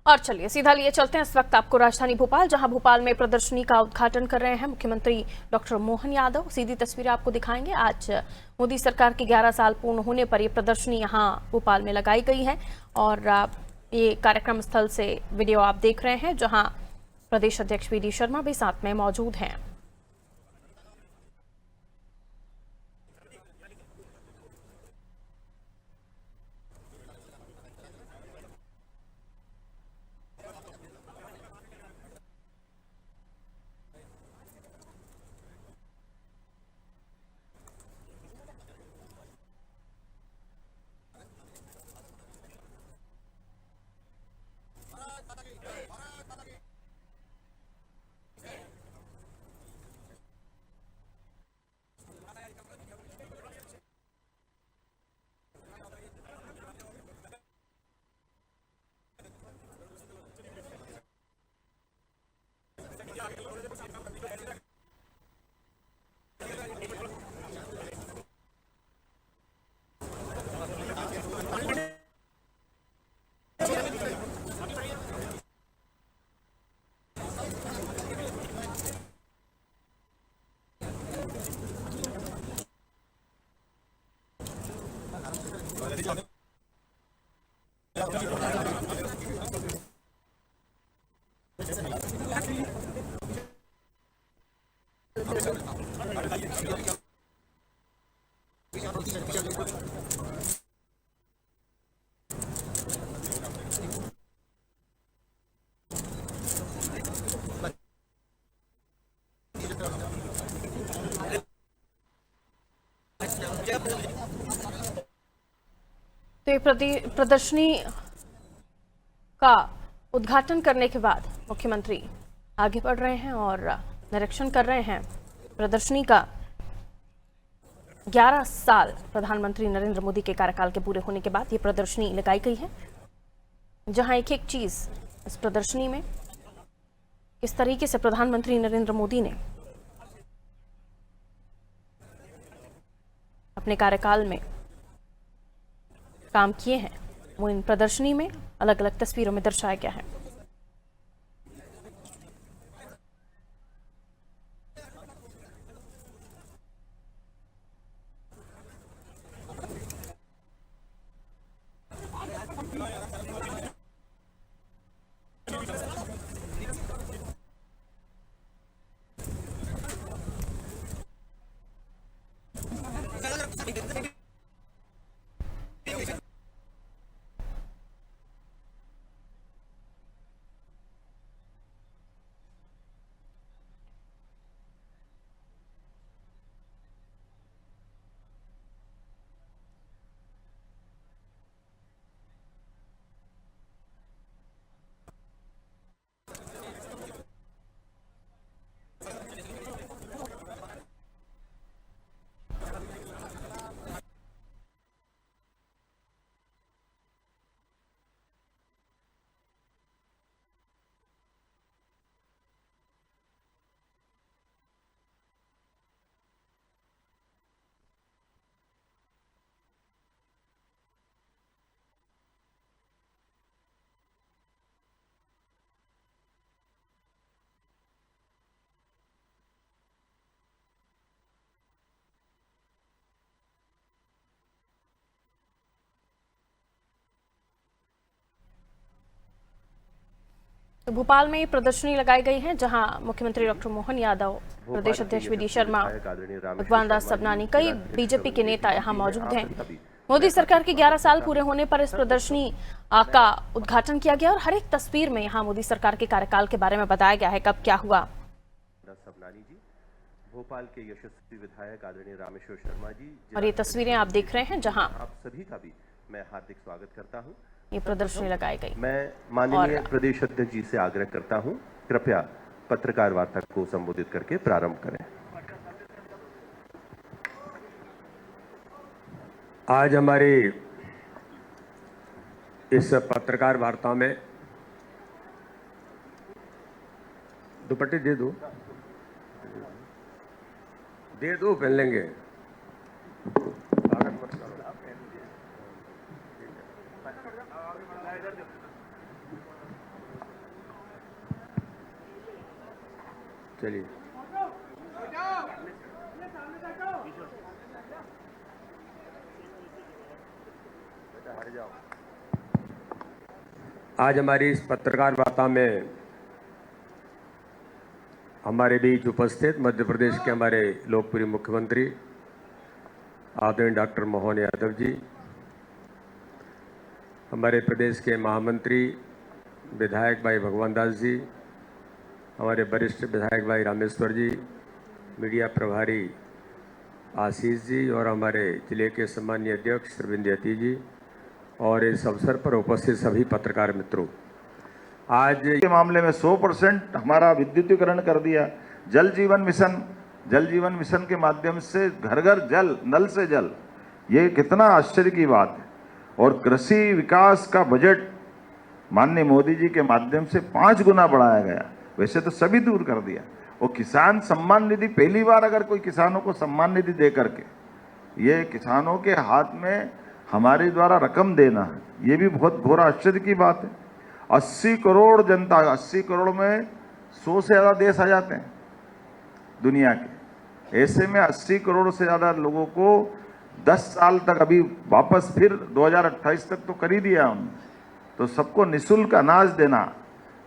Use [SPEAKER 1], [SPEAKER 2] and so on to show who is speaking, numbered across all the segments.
[SPEAKER 1] और चलिए सीधा लिए चलते हैं इस वक्त आपको राजधानी भोपाल, जहां भोपाल में प्रदर्शनी का उद्घाटन कर रहे हैं मुख्यमंत्री डॉक्टर मोहन यादव। सीधी तस्वीरें आपको दिखाएंगे। आज मोदी सरकार के 11 साल पूर्ण होने पर ये प्रदर्शनी यहां भोपाल में लगाई गई है और ये कार्यक्रम स्थल से वीडियो आप देख रहे हैं, जहां प्रदेश अध्यक्ष वी डी शर्मा भी साथ में मौजूद हैं। तो ये प्रदर्शनी का उद्घाटन करने के बाद मुख्यमंत्री आगे बढ़ रहे हैं और निरीक्षण कर रहे हैं प्रदर्शनी का। 11 साल प्रधानमंत्री नरेंद्र मोदी के कार्यकाल के पूरे होने के बाद ये प्रदर्शनी लगाई गई है, जहां एक एक चीज इस प्रदर्शनी में किस तरीके से प्रधानमंत्री नरेंद्र मोदी ने अपने कार्यकाल में काम किए हैं, वो इन प्रदर्शनी में अलग अलग तस्वीरों में दर्शाया गया है। तो भोपाल में प्रदर्शनी लगाई गई है, जहां मुख्यमंत्री डॉक्टर मोहन यादव, प्रदेश अध्यक्ष वी डी शर्मा, भगवान दास सबनानी, कई बीजेपी के नेता यहां मौजूद हैं। मोदी सरकार के 11 साल पूरे होने पर इस प्रदर्शनी का उद्घाटन किया गया और हर एक तस्वीर में यहां मोदी सरकार के कार्यकाल के बारे में बताया गया है, कब क्या हुआ।
[SPEAKER 2] सबनानी जी, भोपाल के यशस्वी विधायक आदरणीय रामेश्वर शर्मा जी,
[SPEAKER 1] और ये तस्वीरें आप देख रहे हैं, जहां
[SPEAKER 2] आप सभी का भी मैं हार्दिक स्वागत करता हूं।
[SPEAKER 1] ये प्रदर्शनी लगाई गई।
[SPEAKER 2] मैं माननीय प्रदेश अध्यक्ष जी से आग्रह करता हूं, कृपया पत्रकार वार्ता को संबोधित करके प्रारंभ करें।
[SPEAKER 3] आज हमारी इस पत्रकार वार्ता में दुपट्टे दे दो पहन लेंगे। चलिए। आज हमारी इस पत्रकार वार्ता में हमारे बीच उपस्थित मध्य प्रदेश के हमारे लोकप्रिय मुख्यमंत्री आदरणीय डॉक्टर मोहन यादव जी, हमारे प्रदेश के महामंत्री विधायक भाई भगवान दास जी, हमारे वरिष्ठ विधायक भाई रामेश्वर जी, मीडिया प्रभारी आशीष जी और हमारे जिले के सम्मानीय अध्यक्ष श्री यति जी और इस अवसर पर उपस्थित सभी पत्रकार मित्रों, आज
[SPEAKER 4] के मामले में 100% हमारा विद्युतीकरण कर दिया। जल जीवन मिशन के माध्यम से घर घर जल, नल से जल, ये कितना आश्चर्य की बात है। और कृषि विकास का बजट माननीय मोदी जी के माध्यम से 5 गुना बढ़ाया गया, वैसे तो सभी दूर कर दिया। और किसान सम्मान निधि, पहली बार अगर कोई किसानों को सम्मान निधि दे करके, ये किसानों के हाथ में हमारे द्वारा रकम देना है, ये भी बहुत घोर आश्चर्य की बात है। 80 करोड़ जनता, 80 करोड़ में 100 से ज़्यादा देश आ जाते हैं दुनिया के। ऐसे में 80 करोड़ से ज़्यादा लोगों को 10 साल तक, अभी वापस फिर 2028 तक तो कर ही दिया हमने, तो सबको निःशुल्क अनाज देना,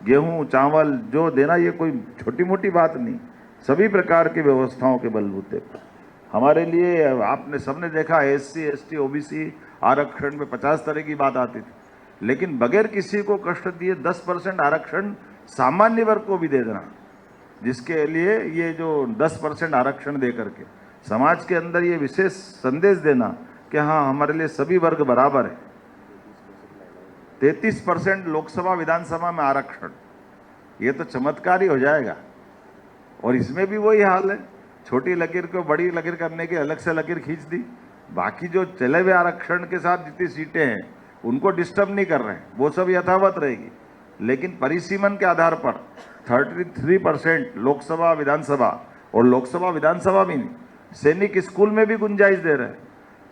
[SPEAKER 4] गेहूं चावल जो देना, ये कोई छोटी मोटी बात नहीं। सभी प्रकार की व्यवस्थाओं के बलबूते पर हमारे लिए, आपने सबने देखा SC ST OBC आरक्षण में 50 तरह की बात आती थी, लेकिन बगैर किसी को कष्ट दिए 10% आरक्षण सामान्य वर्ग को भी दे देना, जिसके लिए ये जो 10% आरक्षण दे करके समाज के अंदर ये विशेष संदेश देना कि हाँ, हमारे लिए सभी वर्ग बराबर है। 33% लोकसभा विधानसभा में आरक्षण, ये तो चमत्कार ही हो जाएगा। और इसमें भी वही हाल है, छोटी लकीर को बड़ी लकीर करने की अलग से लकीर खींच दी, बाकी जो चले हुए आरक्षण के साथ जितनी सीटें हैं उनको डिस्टर्ब नहीं कर रहे हैं, वो सब यथावत रहेगी। लेकिन परिसीमन के आधार पर 33% लोकसभा विधानसभा, और लोकसभा विधानसभा भी नहीं, सैनिक स्कूल में भी गुंजाइश दे रहे हैं,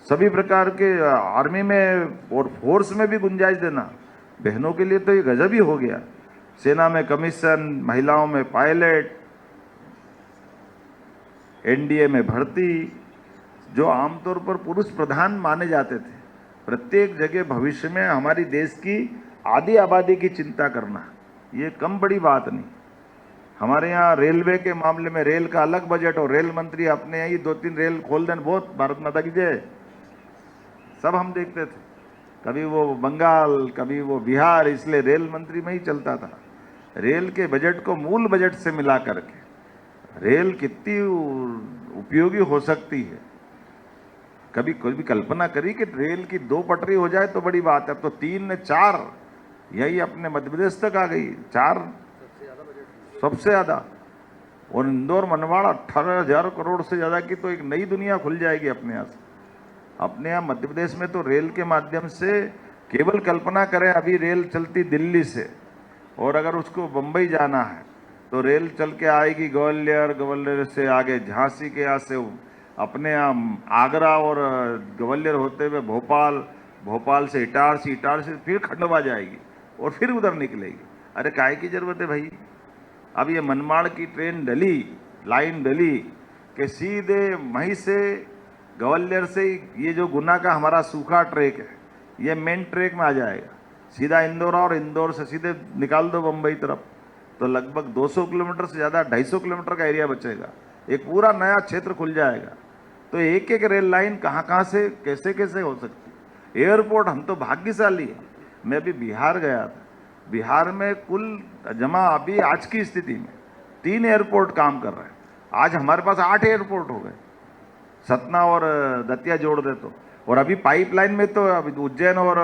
[SPEAKER 4] सभी प्रकार के आर्मी में और फोर्स में भी गुंजाइश देना, बहनों के लिए तो ये गजब ही हो गया। सेना में कमीशन, महिलाओं में पायलट, NDA में भर्ती, जो आमतौर पर पुरुष प्रधान माने जाते थे, प्रत्येक जगह भविष्य में हमारी देश की आधी आबादी की चिंता करना, ये कम बड़ी बात नहीं। हमारे यहाँ रेलवे के मामले में रेल का अलग बजट, और रेल मंत्री अपने यहाँ ही 2-3 रेल खोल दें, बहुत भारत माता की जय, सब हम देखते थे। कभी वो बंगाल, कभी वो बिहार, इसलिए रेल मंत्री में ही चलता था। रेल के बजट को मूल बजट से मिला करके रेल कितनी उपयोगी हो सकती है, कभी कोई भी कल्पना करी कि रेल की 2 पटरी हो जाए तो बड़ी बात है। अब तो 3 ने 4, यही अपने मध्य प्रदेश तक आ गई, 4 सबसे ज़्यादा। और इंदौर मनवाड़ा 18,000 करोड़ से ज़्यादा की तो एक नई दुनिया खुल जाएगी अपने यहाँ से। अपने यहाँ मध्य प्रदेश में तो रेल के माध्यम से केवल कल्पना करें, अभी रेल चलती दिल्ली से, और अगर उसको बम्बई जाना है तो रेल चल के आएगी ग्वालियर, ग्वालियर से आगे झांसी के यहाँ से अपने यहाँ आगरा, और ग्वालियर होते हुए भोपाल, भोपाल से इटारसी, इटारसी से फिर खंडवा जाएगी और फिर उधर निकलेगी। अरे काहे की जरूरत है भाई। अब ये मनमाड़ की ट्रेन डली, लाइन डली कि सीधे वहीं से ग्वालियर से ये जो गुना का हमारा सूखा ट्रैक है, ये मेन ट्रैक में आ जाएगा, सीधा इंदौर, और इंदौर से सीधे निकाल दो बम्बई तरफ, तो लगभग 200 किलोमीटर से ज़्यादा, 250 किलोमीटर का एरिया बचेगा, एक पूरा नया क्षेत्र खुल जाएगा। तो एक एक रेल लाइन कहाँ से कैसे कैसे हो सकती। एयरपोर्ट, हम तो भाग्यशाली हैं। मैं अभी बिहार गया था, बिहार में कुल जमा अभी आज की स्थिति में 3 एयरपोर्ट काम कर रहे हैं। आज हमारे पास 8 एयरपोर्ट हो गए, सतना और दतिया जोड़ दे तो। और अभी पाइपलाइन में तो अभी उज्जैन और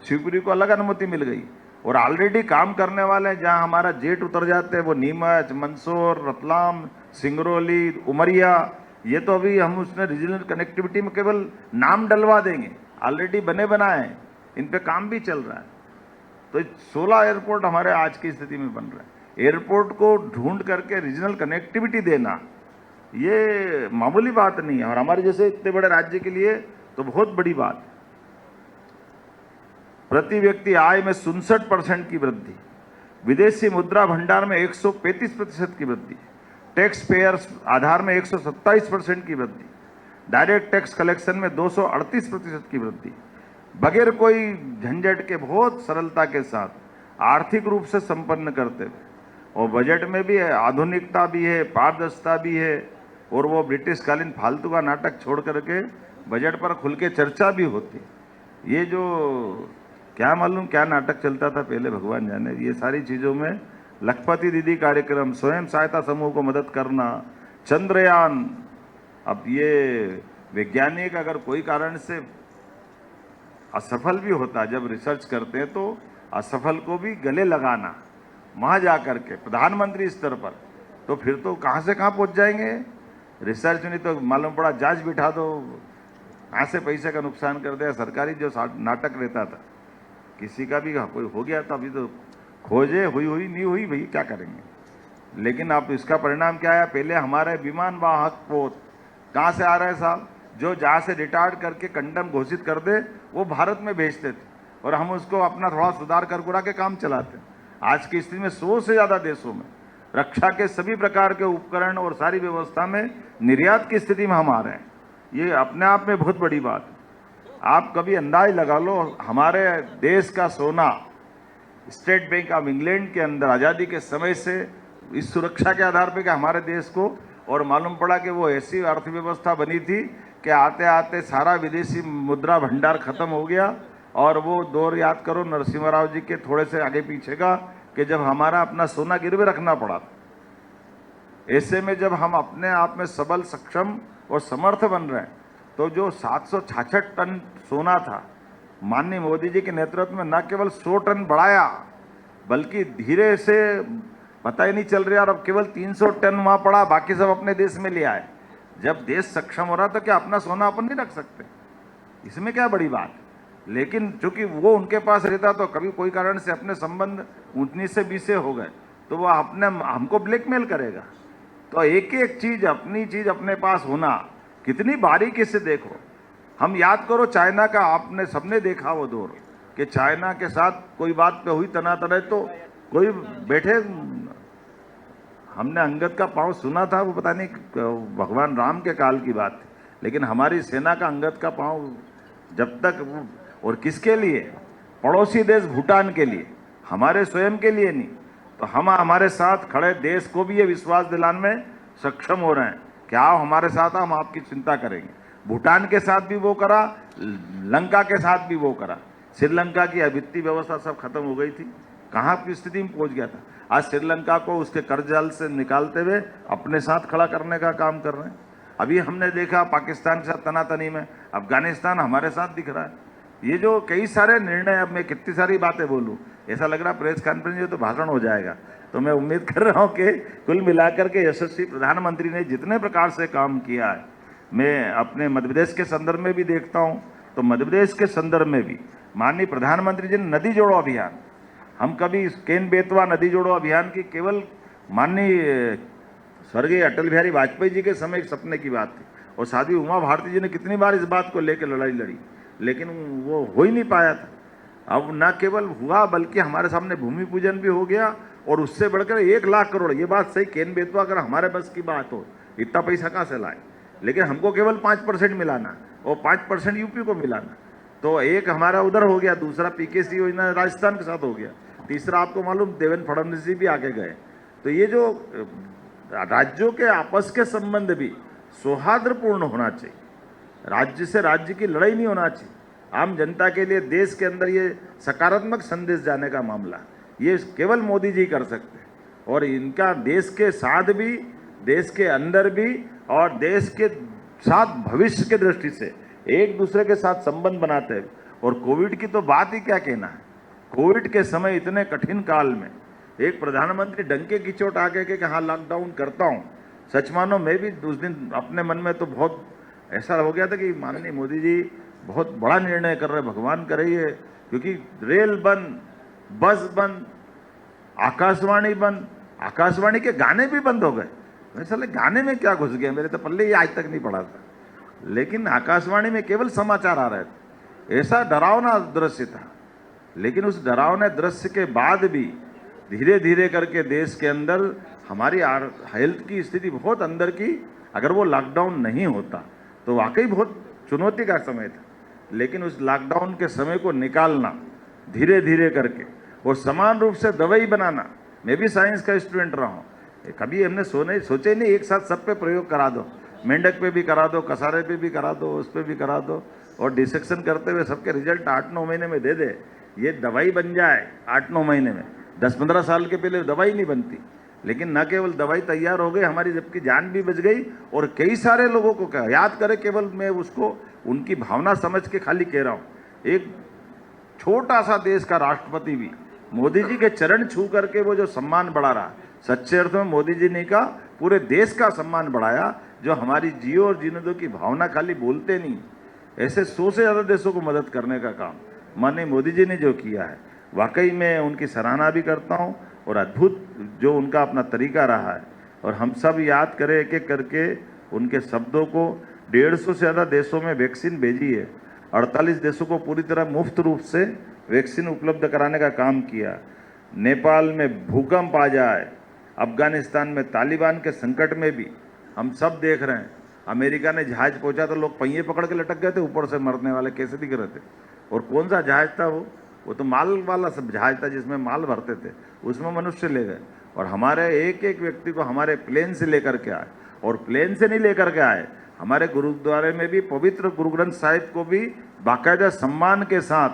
[SPEAKER 4] शिवपुरी को अलग अनुमति मिल गई, और ऑलरेडी काम करने वाले हैं। जहां हमारा जेट उतर जाते हैं वो नीमच, मंदसौर, रतलाम, सिंगरौली, उमरिया, ये तो अभी हम उसने रीजनल कनेक्टिविटी में केवल नाम डलवा देंगे, ऑलरेडी बने बनाए हैं, इन पे काम भी चल रहा है। तो 16 एयरपोर्ट हमारे आज की स्थिति में बन रहे हैं। एयरपोर्ट को ढूंढ करके रीजनल कनेक्टिविटी देना ये मामूली बात नहीं है, और हमारे जैसे इतने बड़े राज्य के लिए तो बहुत बड़ी बात है। प्रति व्यक्ति आय में 67% की वृद्धि, विदेशी मुद्रा भंडार में 135% की वृद्धि, टैक्स पेयर्स आधार में 127% की वृद्धि, डायरेक्ट टैक्स कलेक्शन में 238% की वृद्धि, बगैर कोई झंझट के बहुत सरलता के साथ आर्थिक रूप से संपन्न करते हुए, और बजट में भी है, आधुनिकता भी है, पारदर्शिता भी है, और वो ब्रिटिश कालीन फालतू का नाटक छोड़ करके बजट पर खुल के चर्चा भी होती। ये जो क्या मालूम क्या नाटक चलता था पहले, भगवान जाने। ये सारी चीज़ों में लखपति दीदी कार्यक्रम, स्वयं सहायता समूह को मदद करना, चंद्रयान, अब ये वैज्ञानिक अगर कोई कारण से असफल भी होता, जब रिसर्च करते हैं तो असफल को भी गले लगाना वहाँ जा कर के प्रधानमंत्री स्तर पर, तो फिर तो कहाँ से कहाँ पहुँच जाएंगे। रिसर्च नहीं तो मालूम पड़ा जांच बिठा दो, कहाँ से पैसे का नुकसान कर दिया। सरकारी जो नाटक रहता था, किसी का भी कोई हो गया तो अभी तो खोजे, हुई नहीं हुई, भाई क्या करेंगे। लेकिन अब इसका परिणाम क्या आया, पहले हमारे विमान वाहक पोत कहाँ से आ रहे साहब, जो जहाँ से रिटायर्ड करके कंडम घोषित कर दे वो भारत में भेजते थे, और हम उसको अपना थोड़ा सुधार कर गुरा के काम चलाते। आज की स्थिति में 100 से ज़्यादा देशों में रक्षा के सभी प्रकार के उपकरण और सारी व्यवस्था में निर्यात की स्थिति में हम आ रहे हैं। ये अपने आप में बहुत बड़ी बात है। आप कभी अंदाज लगा लो, हमारे देश का सोना स्टेट बैंक ऑफ इंग्लैंड के अंदर आज़ादी के समय से इस सुरक्षा के आधार पर कि हमारे देश को, और मालूम पड़ा कि वो ऐसी अर्थव्यवस्था बनी थी कि आते आते सारा विदेशी मुद्रा भंडार खत्म हो गया। और वो दौर याद करो नरसिम्हा राव जी के थोड़े से आगे पीछे का, कि जब हमारा अपना सोना गिरवे रखना पड़ा। ऐसे में जब हम अपने आप में सबल, सक्षम और समर्थ बन रहे हैं, तो जो 766 टन सोना था, माननीय मोदी जी के नेतृत्व में न केवल 100 टन बढ़ाया, बल्कि धीरे से पता ही नहीं चल रहा, और अब केवल 300 टन वहाँ पड़ा, बाकी सब अपने देश में ले आए। जब देश सक्षम हो रहा तो क्या अपना सोना अपन नहीं रख सकते, इसमें क्या बड़ी बात। लेकिन चूंकि वो उनके पास रहता, तो कभी कोई कारण से अपने संबंध 19 से 20 से हो गए, तो वो अपने हमको ब्लैकमेल करेगा। तो एक एक चीज, अपनी चीज अपने पास होना, कितनी बारीकी से देखो। हम याद करो चाइना का, आपने सबने देखा वो दौर, कि चाइना के साथ कोई बात पे हुई तनातने तो कोई बैठे, हमने अंगद का पाँव सुना था, वो पता नहीं भगवान राम के काल की बात थी, लेकिन हमारी सेना का अंगद का पाँव जब तक, और किसके लिए, पड़ोसी देश भूटान के लिए, हमारे स्वयं के लिए नहीं। तो हम हमारे साथ खड़े देश को भी ये विश्वास दिलाने में सक्षम हो रहे हैं कि आओ हमारे साथ, हम आपकी चिंता करेंगे। भूटान के साथ भी वो करा, लंका के साथ भी वो करा। श्रीलंका की वित्तीय व्यवस्था सब खत्म हो गई थी, कहाँ की स्थिति में पहुंच गया था। आज श्रीलंका को उसके कर्जाल से निकालते हुए अपने साथ खड़ा करने का काम कर रहे हैं। अभी हमने देखा पाकिस्तान के साथ तनातनी में, अफगानिस्तान हमारे साथ दिख रहा है। ये जो कई सारे निर्णय, अब मैं कितनी सारी बातें बोलूं, ऐसा लग रहा प्रेस कॉन्फ्रेंस में तो भाषण हो जाएगा। तो मैं उम्मीद कर रहा हूं कि कुल मिलाकर के यशस्वी प्रधानमंत्री ने जितने प्रकार से काम किया है, मैं अपने मध्य प्रदेश के संदर्भ में भी देखता हूं, तो मध्य प्रदेश के संदर्भ में भी माननीय प्रधानमंत्री जी ने नदी जोड़ो अभियान, हम कभी केन बेतवा नदी जोड़ो अभियान की केवल माननीय स्वर्गीय अटल बिहारी वाजपेयी जी के समय एक सपने की बात थी, और साध्वी उमा भारती जी ने कितनी बार इस बात को लेकर लड़ाई लड़ी, लेकिन वो हो ही नहीं पाया था। अब न केवल हुआ, बल्कि हमारे सामने भूमि पूजन भी हो गया, और उससे बढ़कर 1 लाख करोड़, ये बात सही, केन बेतवा अगर हमारे बस की बात हो, इतना पैसा कहाँ से लाए, लेकिन हमको केवल 5% मिलाना, और 5% यूपी को मिलाना। तो एक हमारा उधर हो गया, दूसरा पीकेसी योजना राजस्थान के साथ हो गया, तीसरा आपको मालूम देवेंद्र फडणवीस जी भी आगे गए। तो ये जो राज्यों के आपस के संबंध भी सौहार्दपूर्ण होना चाहिए, राज्य से राज्य की लड़ाई नहीं होना चाहिए। आम जनता के लिए देश के अंदर ये सकारात्मक संदेश जाने का मामला, ये केवल मोदी जी कर सकते हैं, और इनका देश के साथ भी, देश के अंदर भी, और देश के साथ भविष्य के दृष्टि से एक दूसरे के साथ संबंध बनाते हैं। और कोविड की तो बात ही क्या कहना है, कोविड के समय इतने कठिन काल में एक प्रधानमंत्री डंके की चोट आके कि हाँ लॉकडाउन करता हूँ, सच मानो मैं भी उस दिन अपने मन में तो बहुत ऐसा हो गया था कि माननीय मोदी जी बहुत बड़ा निर्णय कर रहे, भगवान करे ये, क्योंकि रेल बंद, बस बंद, आकाशवाणी बंद, आकाशवाणी के गाने भी बंद हो गए। वैसे गाने में क्या घुस गया, मेरे तो पल्ले ये आज तक नहीं पड़ा था, लेकिन आकाशवाणी में केवल समाचार आ रहे थे। ऐसा डरावना दृश्य था, लेकिन उस डरावने दृश्य के बाद भी धीरे धीरे करके देश के अंदर हमारी हेल्थ की स्थिति बहुत अंदर की, अगर वो लॉकडाउन नहीं होता तो वाकई बहुत चुनौती का समय था, लेकिन उस लॉकडाउन के समय को निकालना धीरे धीरे करके और समान रूप से दवाई बनाना। मैं भी साइंस का स्टूडेंट रहा हूँ, कभी हमने सोचे नहीं एक साथ सब पे प्रयोग करा दो, मेंढक पे भी करा दो, कसारे पे भी करा दो, उस पे भी करा दो, और डिसेक्शन करते हुए सबके रिजल्ट 8-9 महीने में दे दे, ये दवाई बन जाए 8-9 महीने में। 10-15 साल के पहले दवाई नहीं बनती, लेकिन न केवल दवाई तैयार हो गई हमारी, जबकि जान भी बच गई और कई सारे लोगों को क्या याद करे, केवल मैं उसको उनकी भावना समझ के खाली कह रहा हूँ। एक छोटा सा देश का राष्ट्रपति भी मोदी जी के चरण छू करके वो जो सम्मान बढ़ा रहा, सच्चे अर्थ में मोदी जी ने का पूरे देश का सम्मान बढ़ाया, जो हमारी जियो और जीने दो की भावना खाली बोलते नहीं, ऐसे 100 से ज़्यादा देशों को मदद करने का काम माननीय मोदी जी ने जो किया है, वाकई मैं उनकी सराहना भी करता हूं। और अद्भुत जो उनका अपना तरीका रहा है, और हम सब याद करें एक एक करके उनके शब्दों को। 150 से ज़्यादा देशों में वैक्सीन भेजी है, 48 देशों को पूरी तरह मुफ्त रूप से वैक्सीन उपलब्ध कराने का काम किया। नेपाल में भूकंप आ जाए, अफगानिस्तान में तालिबान के संकट में भी हम सब देख रहे हैं, अमेरिका ने जहाज पहुंचा तो लोग पहिए पकड़ के लटक गए थे, ऊपर से मरने वाले कैसे दिख रहे थे। और कौन सा जहाज था वो तो माल वाला सब जहाज था, जिसमें माल भरते थे, उसमें मनुष्य ले गए। और हमारे एक एक व्यक्ति को हमारे प्लेन से लेकर के आए, और प्लेन से नहीं लेकर के आए, हमारे गुरुद्वारे में भी पवित्र गुरु ग्रंथ साहिब को भी बाकायदा सम्मान के साथ,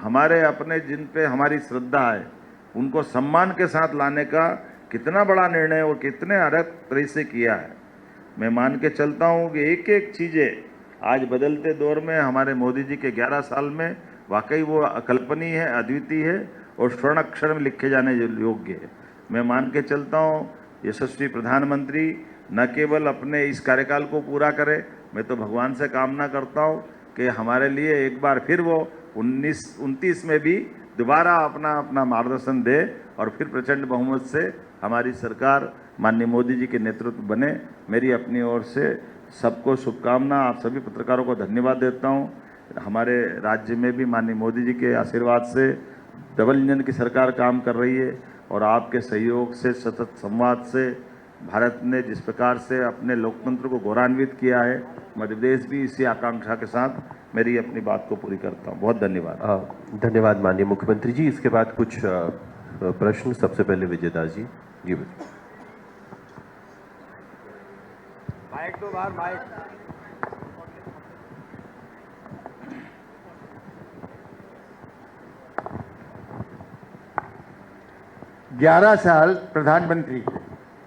[SPEAKER 4] हमारे अपने जिन पे हमारी श्रद्धा है उनको सम्मान के साथ लाने का कितना बड़ा निर्णय और कितने अलग तरीके से किया है। मैं मान के चलता हूँ कि एक एक चीज़ें आज बदलते दौर में हमारे मोदी जी के 11 साल में वाकई वो अकल्पनीय है, अद्वितीय है और स्वर्ण अक्षर में लिखे जाने योग्य है। मैं मान के चलता हूँ यशस्वी प्रधानमंत्री न केवल अपने इस कार्यकाल को पूरा करे, मैं तो भगवान से कामना करता हूँ कि हमारे लिए एक बार फिर वो 19-29 में भी दोबारा अपना मार्गदर्शन दे और फिर प्रचंड बहुमत से हमारी सरकार माननीय मोदी जी के नेतृत्व बने। मेरी अपनी ओर से सबको शुभकामना। आप सभी पत्रकारों को धन्यवाद देता हूँ। हमारे राज्य में भी माननीय मोदी जी के आशीर्वाद से डबल इंजन की सरकार काम कर रही है, और आपके सहयोग से, सतत संवाद से भारत ने जिस प्रकार से अपने लोकतंत्र को गौरवान्वित किया है, मध्य प्रदेश भी इसी आकांक्षा के साथ मेरी अपनी बात को पूरी करता हूँ। बहुत धन्यवाद।
[SPEAKER 2] धन्यवाद माननीय मुख्यमंत्री जी। इसके बाद कुछ प्रश्न, सबसे पहले विजय दास जी। जी बिल्कुल।
[SPEAKER 3] माइक दो बाहर, माइक।
[SPEAKER 5] ग्यारह साल प्रधानमंत्री,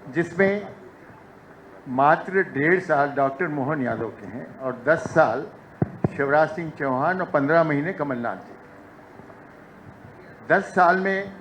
[SPEAKER 5] जिसमें मात्र 1.5 साल डॉक्टर मोहन यादव के हैं और 10 साल शिवराज सिंह चौहान और 15 महीने कमलनाथ जी। 10 साल में